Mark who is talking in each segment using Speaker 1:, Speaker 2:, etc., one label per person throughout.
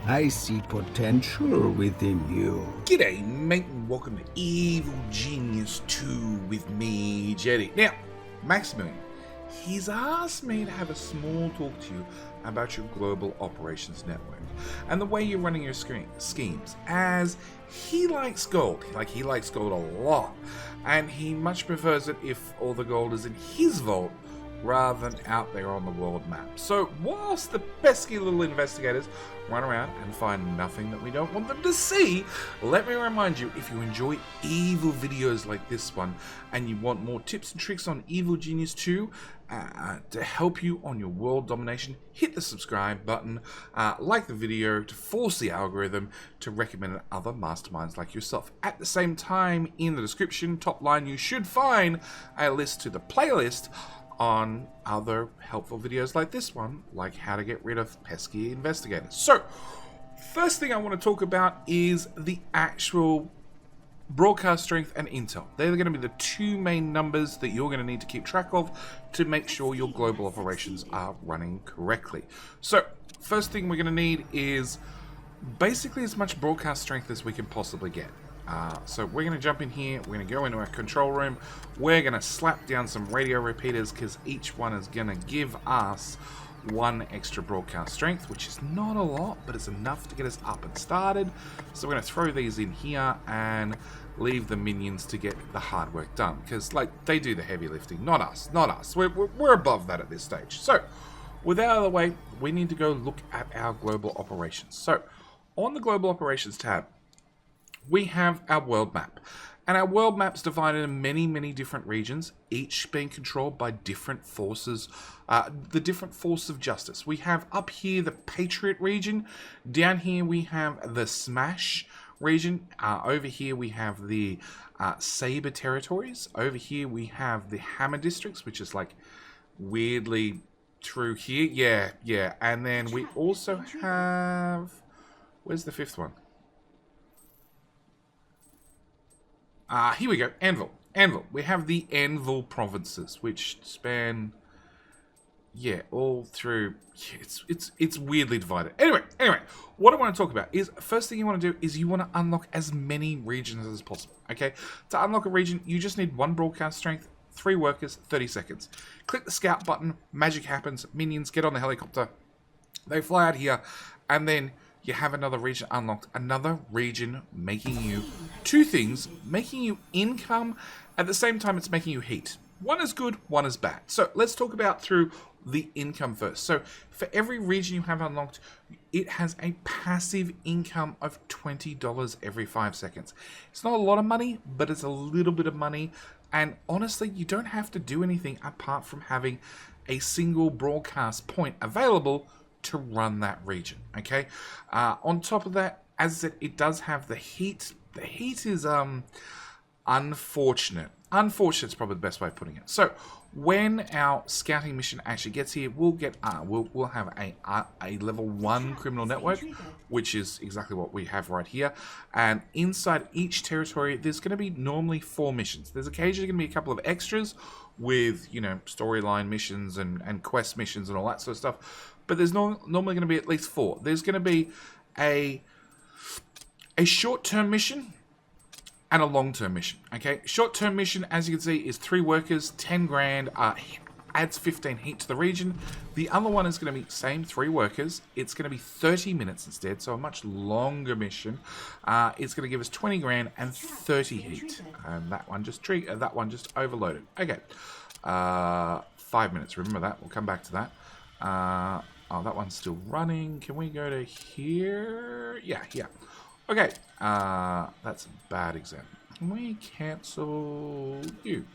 Speaker 1: I see potential within you.
Speaker 2: G'day, mate, and welcome to Evil Genius 2 with me, Jetty. Now, Maximilian, he's asked me to have a small talk to you about your global operations network and the way you're running your schemes, as he likes gold. He likes gold a lot, and he much prefers it if all the gold is in his vault rather than out there on the world map. So whilst the pesky little investigators run around and find nothing that we don't want them to see, let me remind you, if you enjoy evil videos like this one and you want more tips and tricks on Evil Genius 2 to help you on your world domination, hit the subscribe button, like the video to force the algorithm to recommend other masterminds like yourself. At the same time, in the description top line, you should find a list to the playlist on other helpful videos like this one, like how to get rid of pesky investigators. So, first thing I want to talk about is the actual broadcast strength and intel. They're going to be the two main numbers that you're going to need to keep track of to make sure your global operations are running correctly. So, first thing we're going to need is basically as much broadcast strength as we can possibly get. So we're going to jump in here, we're going to go into our control room, we're going to slap down some radio repeaters because each one is going to give us one extra broadcast strength, which is not a lot, but it's enough to get us up and started. So we're going to throw these in here and leave the minions to get the hard work done, because they do the heavy lifting, not us. We're above that at this stage. So with that out of the way, we need to go look at our global operations. So on the global operations tab, we have our world map, and our world map's divided in many different regions, each being controlled by different forces, the different forces of justice. We have up here the Patriot region, down here we have the Smash region, over here we have the Saber territories, over here we have the Hammer districts, which is like weirdly through here, yeah, and then we also have, where's the fifth one? Here we go, Anvil. We have the Anvil provinces, which span, all through. It's weirdly divided. Anyway, what I want to talk about is, first thing you want to do is you want to unlock as many regions as possible. Okay, to unlock a region, you just need one broadcast strength, 3 workers, 30 seconds. Click the scout button, magic happens, minions get on the helicopter, they fly out here, and then you have another region unlocked. Another region making you two things, making you income, at the same time it's making you heat. One is good, one is bad. So let's talk about through the income first. So for every region you have unlocked, it has a passive income of $20 every 5 seconds. It's not a lot of money, but it's a little bit of money. And honestly, you don't have to do anything apart from having a single broadcast point available to run that region, okay? On top of that, as I said, it does have the heat. The heat is unfortunate. Unfortunate is probably the best way of putting it. So when our scouting mission actually gets here, we'll get we'll have a level 1 criminal network, which is exactly what we have right here. And inside each territory, there's going to be normally 4 missions. There's occasionally going to be a couple of extras with, storyline missions and quest missions and all that sort of stuff. But there's normally going to be at least 4. There's going to be a short-term mission and a long-term mission. Okay, short-term mission, as you can see, is 3 workers, 10 grand, adds 15 heat to the region. The other one is going to be same 3 workers. It's going to be 30 minutes instead, so a much longer mission. It's going to give us 20 grand and 30 heat. And that one just overloaded. Okay, 5 minutes. Remember that. We'll come back to that. Oh, that one's still running. Can we go to here? Yeah. Okay, that's a bad example. Can we cancel you?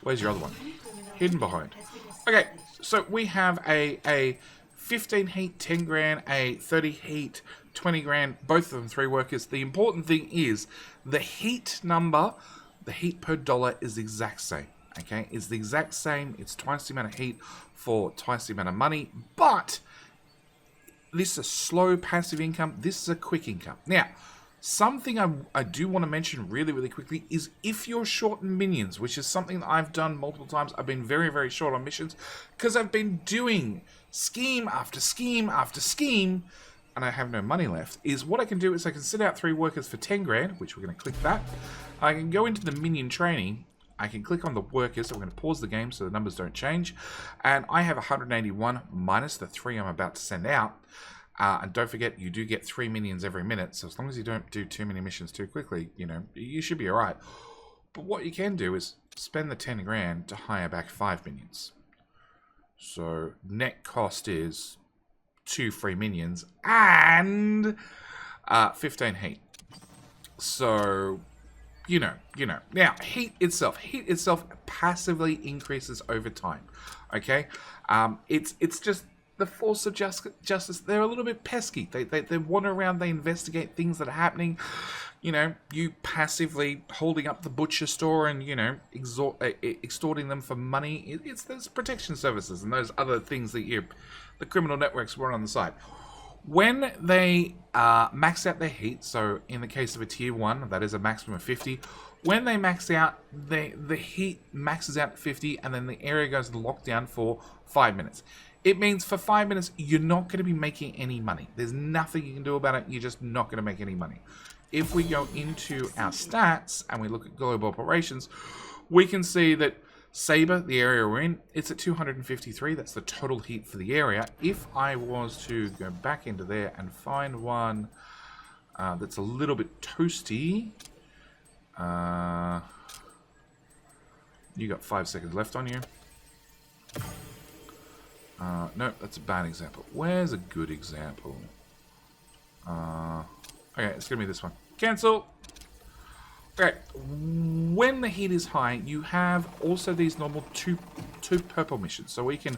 Speaker 2: Where's your other one? Hidden behind. Okay, so we have a 15 heat, 10 grand, a 30 heat, 20 grand, both of them 3 workers. The important thing is the heat number, the heat per dollar is the exact same. Okay, it's the exact same. It's twice the amount of heat for twice the amount of money, but this is a slow passive income. This is a quick income. Now, Something I do want to mention really, really quickly is if you're short in minions, which is something that I've done multiple times. I've been very, very short on missions because I've been doing scheme after scheme after scheme, and I have no money left. Is what I can do is I can send out 3 workers for 10 grand, which we're going to click that. I can go into the minion training. I can click on the workers, so we're going to pause the game so the numbers don't change. And I have 181 minus the 3 I'm about to send out. And don't forget, you do get 3 minions every minute, so as long as you don't do too many missions too quickly, you know, you should be alright. But what you can do is spend the 10 grand to hire back 5 minions. So net cost is 2 free minions and 15 heat. So, you know. Now, heat itself passively increases over time. Okay, it's just the force of justice. They're a little bit pesky. They wander around. They investigate things that are happening. You know, you passively holding up the butcher store and, you know, extorting them for money. It's those protection services and those other things that the criminal networks run on the side. When they max out their heat, so in the case of a tier 1, that is a maximum of 50. When they max out, the heat maxes out at 50, and then the area goes into lockdown for 5 minutes. It means for 5 minutes, you're not going to be making any money. There's nothing you can do about it. You're just not going to make any money. If we go into our stats and we look at global operations, we can see that Sabre, the area we're in, it's at 253. That's the total heat for the area. If I was to go back into there and find one that's a little bit toasty, you got 5 seconds left on you. No, that's a bad example. Where's a good example? Okay, it's going to be this one. Cancel. Okay, when the heat is high, you have also these normal two purple missions. So we can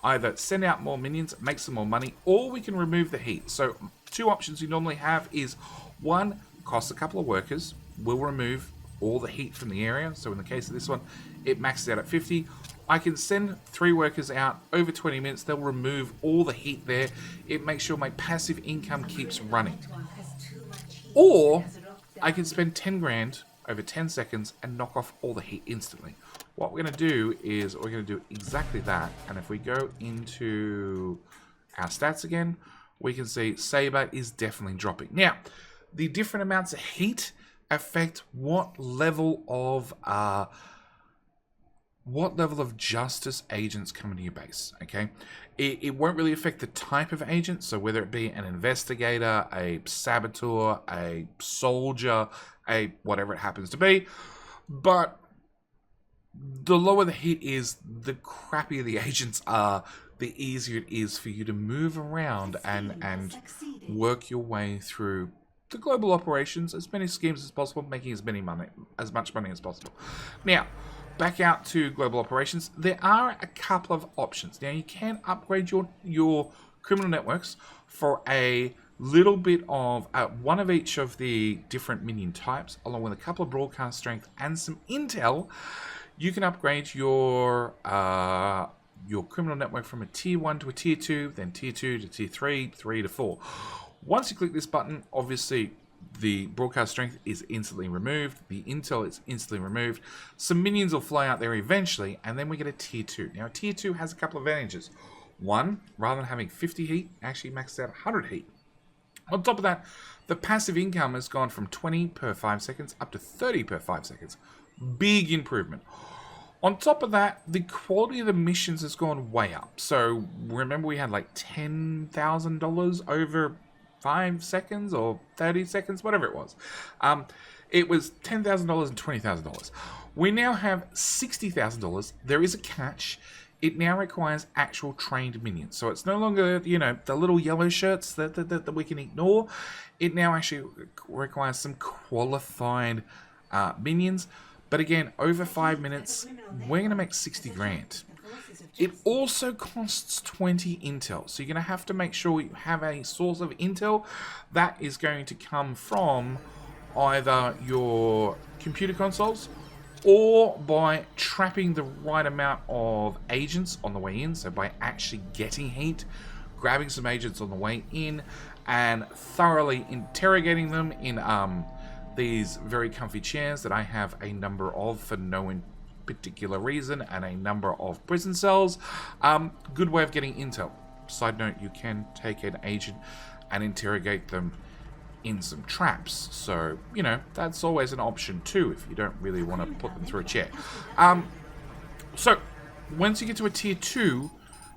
Speaker 2: either send out more minions, make some more money, or we can remove the heat. So 2 options you normally have is, 1, cost a couple of workers, will remove all the heat from the area. So in the case of this one, it maxes out at 50. I can send 3 workers out over 20 minutes. They'll remove all the heat there. It makes sure my passive income keeps running. Or I can spend 10 grand over 10 seconds and knock off all the heat instantly. What we're going to do is we're going to do exactly that. And if we go into our stats again, we can see Sabre is definitely dropping. Now, the different amounts of heat affect what level of justice agents come into your base, okay? It won't really affect the type of agent, so whether it be an investigator, a saboteur, a soldier, a whatever it happens to be, but the lower the heat is, the crappier the agents are, the easier it is for you to move around and work your way through the global operations, as many schemes as possible, making as much money as possible. Now, back out to global operations, there are a couple of options. Now, you can upgrade your criminal networks for a little bit of one of each of the different minion types, along with a couple of broadcast strength and some intel. You can upgrade your criminal network from a tier 1 to a tier 2, then tier 2 to tier 3, 3 to 4. Once you click this button, obviously the broadcast strength is instantly removed. The intel is instantly removed. Some minions will fly out there eventually, and then we get a tier 2. Now, tier 2 has a couple of advantages. 1, rather than having 50 heat, actually maxes out 100 heat. On top of that, the passive income has gone from 20 per 5 seconds up to 30 per 5 seconds. Big improvement. On top of that, the quality of the missions has gone way up. So, remember we had like $10,000 over 5 seconds or 30 seconds, whatever it was. It was $10,000 and $20,000. We now have $60,000. There is a catch. It now requires actual trained minions. So it's no longer, you know, the little yellow shirts that we can ignore. It now actually requires some qualified minions. But again, over 5 minutes, we're going to make 60 grand. It also costs 20 intel. So you're going to have to make sure you have a source of intel that is going to come from either your computer consoles or by trapping the right amount of agents on the way in. So by actually getting heat, grabbing some agents on the way in, and thoroughly interrogating them in these very comfy chairs that I have a number of for no particular reason, and a number of prison cells. Good way of getting intel. Side note, you can take an agent and interrogate them in some traps, so you know that's always an option too if you don't really want to put them through a chair. So once you get to a tier 2,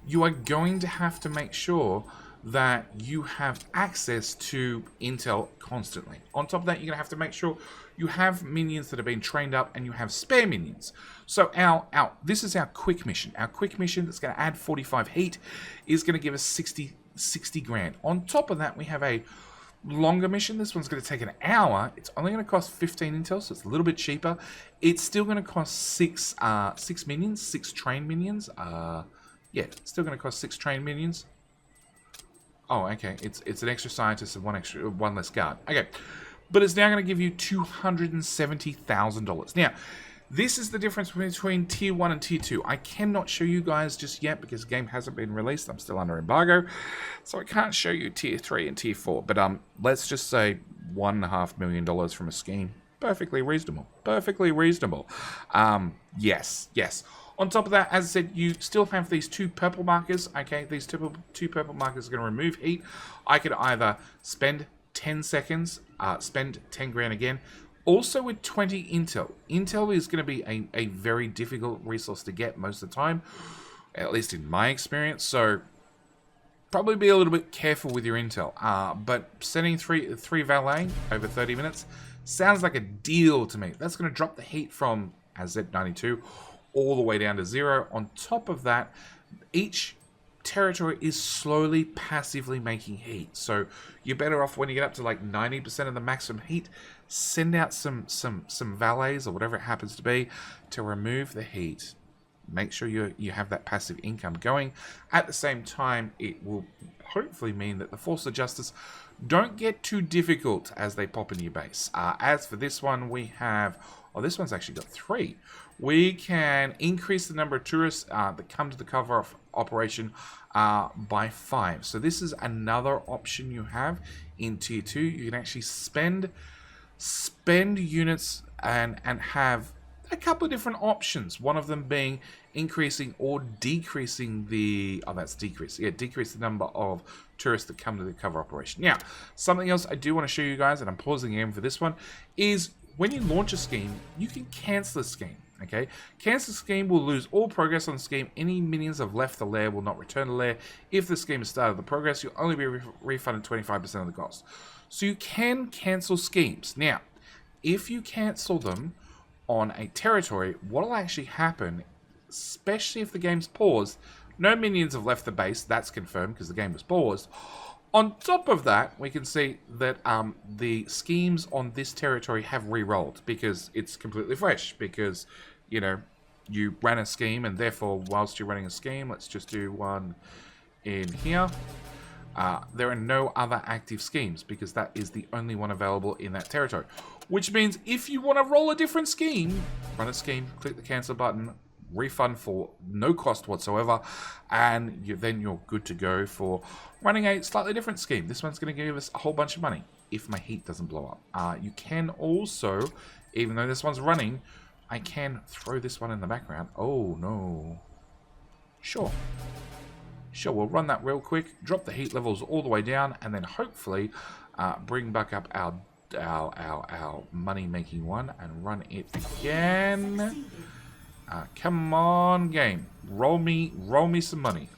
Speaker 2: you are going to have to make sure that you have access to intel constantly. On top of that, you're going to have to make sure you have minions that have been trained up and you have spare minions. So this is our quick mission. Our quick mission that's going to add 45 heat is going to give us 60 grand. On top of that, we have a longer mission. This one's going to take an hour. It's only going to cost 15 intel, so it's a little bit cheaper. It's still going to cost 6 minions, 6 train minions. Yeah, it's still going to cost 6 train minions. Oh, okay. It's an extra scientist and one less guard. Okay, but it's now going to give you $270,000. Now, this is the difference between Tier 1 and Tier 2. I cannot show you guys just yet because the game hasn't been released. I'm still under embargo, so I can't show you Tier 3 and Tier 4. But let's just say $1.5 million from a scheme. Perfectly reasonable. Perfectly reasonable. Yes. On top of that, as I said, you still have these 2 purple markers. Okay, these 2 purple markers are going to remove heat. I could either spend 10 seconds, spend 10 grand again. Also with 20 intel. Intel is going to be a very difficult resource to get most of the time, at least in my experience. So probably be a little bit careful with your intel. But sending three valet over 30 minutes sounds like a deal to me. That's going to drop the heat from, as Z92, all the way down to 0. On top of that, each territory is slowly passively making heat, so you're better off when you get up to like 90% of the maximum heat, send out some valets or whatever it happens to be to remove the heat. Make sure you have that passive income going. At the same time, it will hopefully mean that the Force of Justice don't get too difficult as they pop in your base. As for this one, we have... Oh, this one's actually got 3. We can increase the number of tourists that come to the cover of operation by 5. So this is another option you have in Tier 2. You can actually spend units and have a couple of different options. One of them being increasing or decreasing the... Oh, that's decrease. Yeah, decrease the number of tourists that come to the cover operation. Now, something else I do want to show you guys, and I'm pausing the game for this one, is when you launch a scheme, you can cancel a scheme. Okay, cancel the scheme will lose all progress on the scheme. Any minions have left the lair will not return to lair. If the scheme has started the progress, you'll only be refunded 25% of the cost. So you can cancel schemes. Now, if you cancel them on a territory, what will actually happen, especially if the game's paused, no minions have left the base, that's confirmed because the game was paused. On top of that, we can see that the schemes on this territory have re-rolled because it's completely fresh. Because, you know, you ran a scheme, and therefore, whilst you're running a scheme, let's just do one in here. There are no other active schemes because that is the only one available in that territory. Which means if you want to roll a different scheme, run a scheme, click the cancel button, refund for no cost whatsoever, and then you're good to go for running a slightly different scheme. This one's going to give us a whole bunch of money if my heat doesn't blow up. You can also, even though this one's running, I can throw this one in the background. Oh no. Sure, we'll run that real quick, drop the heat levels all the way down, and then hopefully bring back up our money making one and run it again. Come on, game. Roll me some money.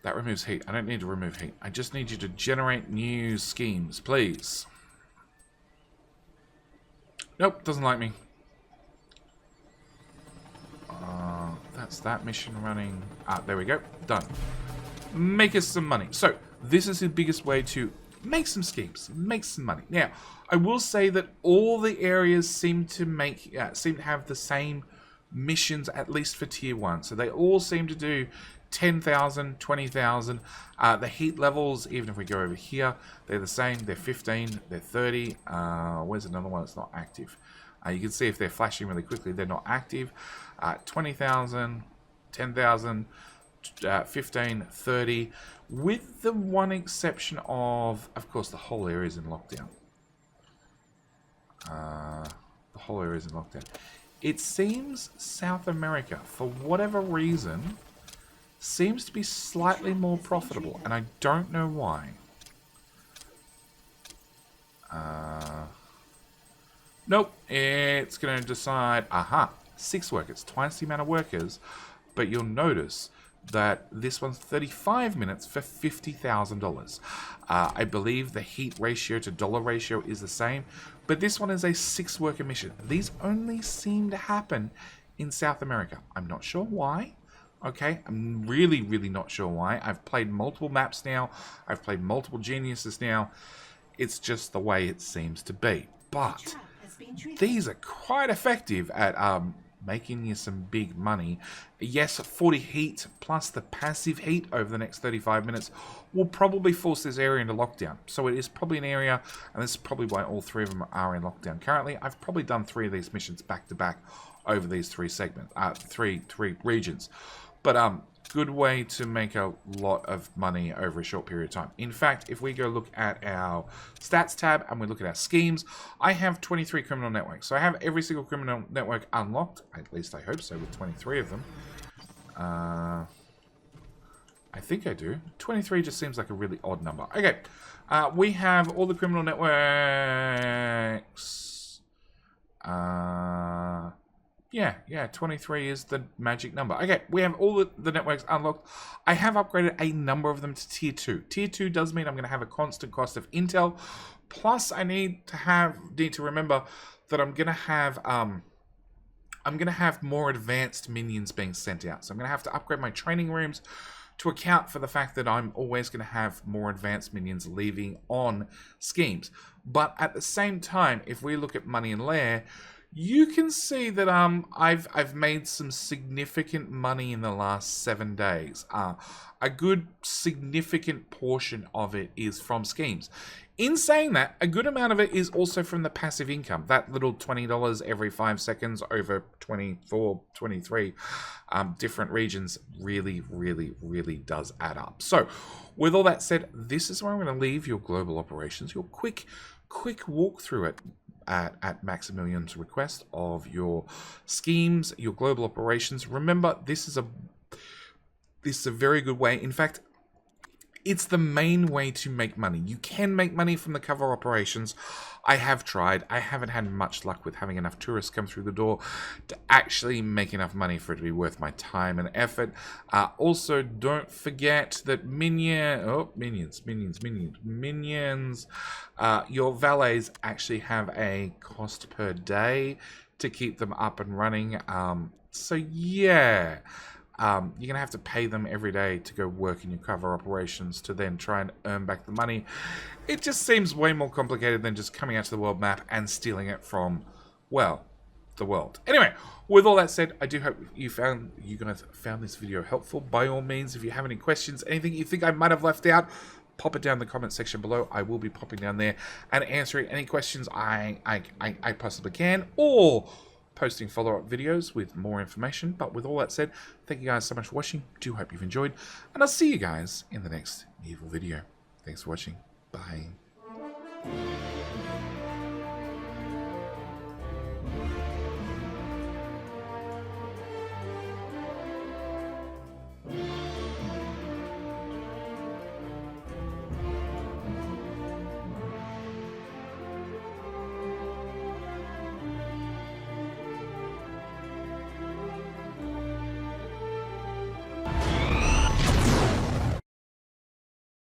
Speaker 2: That removes heat. I don't need to remove heat. I just need you to generate new schemes, please. Nope, doesn't like me. That's that mission running. There we go. Done. Make us some money. So, this is the biggest way to make some schemes, make some money. Now, I will say that all the areas seem to have the same missions, at least for Tier 1. So they all seem to do 10,000, 20,000. The heat levels, even if we go over here, they're the same. They're 15, they're 30. Where's another one that's not active? You can see if they're flashing really quickly, they're not active. 20,000, 10,000, 15, 30, with the one exception of course, the whole area is in lockdown. The whole area is in lockdown. It seems South America, for whatever reason, seems to be slightly more profitable, and I don't know why. Nope, it's going to decide, 6 workers, twice the amount of workers, but you'll notice that this one's 35 minutes for $50,000. I believe the heat ratio to dollar ratio is the same, but this one is a 6-worker mission. These only seem to happen in South America. I'm not sure why. Okay, I'm really, really not sure why. I've played multiple maps now. I've played multiple geniuses now. It's just the way it seems to be. But these are quite effective at making you some big money. Yes, 40 heat plus the passive heat over the next 35 minutes will probably force this area into lockdown. So it is probably an area, and this is probably why all 3 of them are in lockdown currently. I've probably done 3 of these missions back to back over these 3 segments, three regions. But good way to make a lot of money over a short period of time. In fact, if we go look at our stats tab and we look at our schemes, I have 23 criminal networks. So I have every single criminal network unlocked. At least I hope so, with 23 of them. I think I do. 23 just seems like a really odd number. Okay, we have all the criminal networks. Yeah, 23 is the magic number. Okay, we have all the networks unlocked. I have upgraded a number of them to Tier 2. Tier 2 does mean I'm going to have a constant cost of intel. Plus, I need to remember that I'm going to have more advanced minions being sent out. So I'm going to have to upgrade my training rooms to account for the fact that I'm always going to have more advanced minions leaving on schemes. But at the same time, if we look at money in Lair, you can see that I've made some significant money in the last 7 days. A good significant portion of it is from schemes. In saying that, a good amount of it is also from the passive income. That little $20 every 5 seconds over 24, 23 different regions really, really, really does add up. So, with all that said, this is where I'm going to leave your global operations, your quick walkthrough at Maximilian's request of your schemes, your global operations. Remember, this is a very good way. In fact, it's the main way to make money. You can make money from the cover operations. I have tried. I haven't had much luck with having enough tourists come through the door to actually make enough money for it to be worth my time and effort. Also, don't forget that minions. Your valets actually have a cost per day to keep them up and running. So yeah. You're going to have to pay them every day to go work in your cover operations to then try and earn back the money. It just seems way more complicated than just coming out to the world map and stealing it from, well, the world. Anyway, with all that said, I do hope you guys found this video helpful. By all means, if you have any questions, anything you think I might have left out, pop it down in the comment section below. I will be popping down there and answering any questions I possibly can, or posting follow-up videos with more information. But with all that said, thank you guys so much for watching. Do hope you've enjoyed, and I'll see you guys in the next evil video. Thanks for watching. Bye.